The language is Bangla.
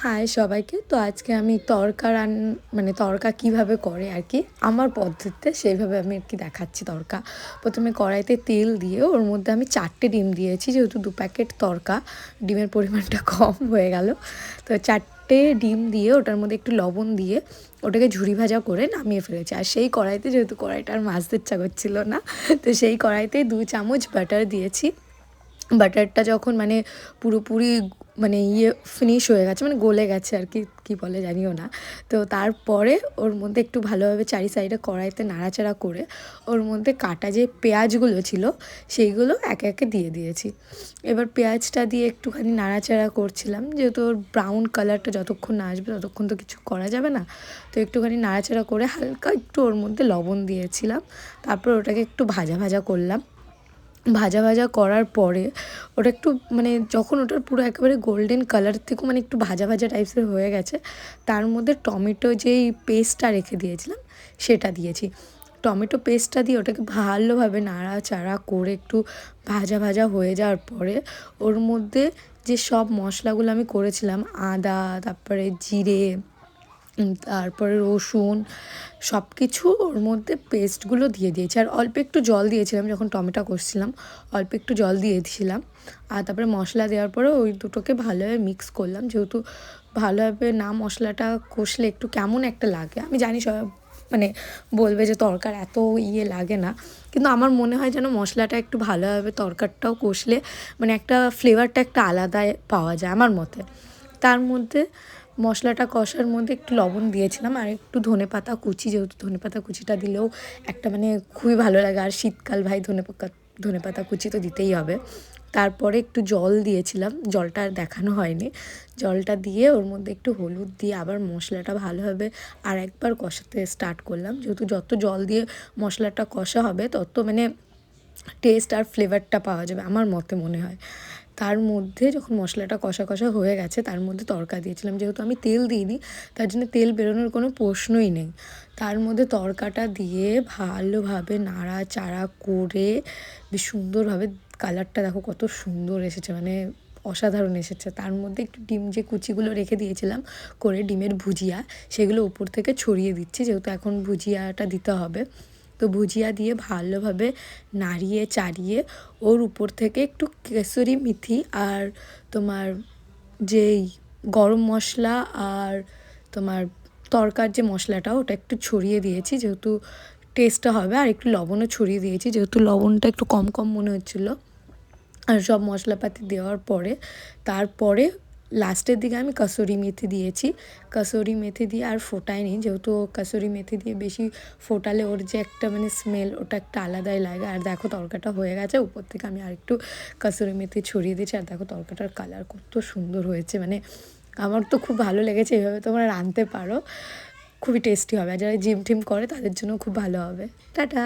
হাই সবাইকে। তো আজকে আমি তড়কা মানে তড়কা কীভাবে করে আর কি আমার পদ্ধতিতে সেইভাবে আমি আর কি দেখাচ্ছি তড়কা। প্রথমে কড়াইতে তেল দিয়ে ওর মধ্যে আমি 4টে ডিম দিয়েছি, যেহেতু 2 প্যাকেট তড়কা, ডিমের পরিমাণটা কম হয়ে গেল। তো 4টে ডিম দিয়ে ওটার মধ্যে একটু লবণ দিয়ে ওটাকে ঝুরি ভাজা করে নামিয়ে ফেলেছি। আর সেই কড়াইতে, যেহেতু কড়াইটা আর মাজতে ইচ্ছা করছিল না, তো সেই কড়াইতে 2 চামচ বাটার দিয়েছি। বাটারটা যখন মানে পুরোপুরি মানে ফিনিশ হয়ে গেছে, মানে গলে গেছে আর কি, কী বলে জানিও না, তো তারপরে ওর মধ্যে একটু ভালোভাবে চারি সাইডে কড়াইতে নাড়াচাড়া করে ওর মধ্যে কাটা যে পেঁয়াজগুলো ছিল সেইগুলো একে একে দিয়ে দিয়েছি। এবার পেঁয়াজটা দিয়ে একটুখানি নাড়াচাড়া করছিলাম, যেহেতু ওর ব্রাউন কালারটা যতক্ষণ না আসবে ততক্ষণ তো কিছু করা যাবে না। তো একটুখানি নাড়াচাড়া করে হালকা একটু ওর মধ্যে লবণ দিয়েছিলাম। তারপর ওটাকে একটু ভাজা ভাজা করলাম। ভাজা ভাজা করার পরে ওটা একটু মানে যখন ওটার পুরো একেবারে গোল্ডেন কালার থেকেও মানে একটু ভাজা ভাজা টাইপসের হয়ে গেছে, তার মধ্যে টমেটো যেই পেস্টটা রেখে দিয়েছিলাম সেটা দিয়েছি। টমেটো পেস্টটা দিয়ে ওটাকে ভালোভাবে নাড়াচাড়া করে একটু ভাজা ভাজা হয়ে যাওয়ার পরে ওর মধ্যে যে সব মশলাগুলো আমি করেছিলাম, আদা, তারপরে জিরে, তারপরে রসুন, সব কিছু ওর মধ্যে পেস্টগুলো দিয়ে দিয়েছি। আর অল্প একটু জল দিয়েছিলাম, যখন টমেটো কষছিলাম অল্প একটু জল দিয়েছিলাম। আর তারপরে মশলা দেওয়ার পরে ওই দুটোকে ভালোভাবে মিক্স করলাম, যেহেতু ভালোভাবে না মশলাটা কষলে একটু কেমন একটা লাগে। আমি জানি সবাই মানে বলবে যে তরকার এত লাগে না, কিন্তু আমার মনে হয় যেন মশলাটা একটু ভালোভাবে তরকারটাও কষলে মানে একটা ফ্লেভারটা একটা আলাদাই পাওয়া যায় আমার মতে। তার মধ্যে মশলাটা কষার মধ্যে একটু লবণ দিয়েছিলাম আর একটু ধনেপাতা কুচি, যেহেতু ধনেপাতা কুচিটা দিলেও একটা মানে খুবই ভালো লাগে। আর শীতকাল ভাই, ধনেপাতা কুচি তো দিতেই হবে। তারপরে একটু জল দিয়েছিলাম, জলটা আর দেখানো হয়নি। জলটা দিয়ে ওর মধ্যে একটু হলুদ দিয়ে আবার মশলাটা ভালোভাবে আর একবার কষাতে স্টার্ট করলাম, যেহেতু যত জল দিয়ে মশলাটা কষা হবে তত মানে টেস্ট আর ফ্লেভারটা পাওয়া যাবে আমার মতে মনে হয়। তার মধ্যে যখন মশলাটা কষা কষা হয়ে গেছে তার মধ্যে তড়কা দিয়েছিলাম, যেহেতু আমি তেল দিইনি তার জন্য তেল বেরোনোর কোনো প্রশ্নই নেই। তার মধ্যে তড়কাটা দিয়ে ভালোভাবে নাড়াচাড়া করে বেশ সুন্দরভাবে, কালারটা দেখো কত সুন্দর এসেছে, মানে অসাধারণ এসেছে। তার মধ্যে একটু ডিম যে কুচিগুলো রেখে দিয়েছিলাম করে, ডিমের ভুজিয়া, সেগুলো উপর থেকে ছড়িয়ে দিচ্ছি, যেহেতু এখন ভুজিয়াটা দিতে হবে। তো ভুজিয়া দিয়ে ভালোভাবে নাড়িয়ে চাড়িয়ে ওর উপর থেকে একটু কেসরি মেথি আর তোমার যেই গরম মশলা আর তোমার তড়কার যে মশলাটা ওটা একটু ছড়িয়ে দিয়েছি, যেহেতু টেস্টটা হবে। আর একটু লবণও ছড়িয়ে দিয়েছি, যেহেতু লবণটা একটু কম কম মনে হচ্ছিলো। আর সব মশলাপাতি দেওয়ার পরে তারপরে লাস্টের দিকে আমি কাসুরি মেথি দিয়েছি। কাসুরি মেথি দিয়ে আর ফোটাইনি, যেহেতু কাসুরি মেথি দিয়ে বেশি ফোটালে ওর যে একটা মানে স্মেল, ওটা একটা আলাদাই লাগে। আর দেখো তরকাটা হয়ে গেছে, উপর থেকে আমি আরেকটু কাসুরি মেথি ছড়িয়ে দিয়েছি। আর দেখো তরকাটার কালার কত সুন্দর হয়েছে, মানে আমার তো খুব ভালো লেগেছে। এভাবে তোমরা রাঁধতে পারো, খুবই টেস্টি হবে। আর যারা জিম টিম করে তাদের জন্য খুব ভালো হবে। টাটা।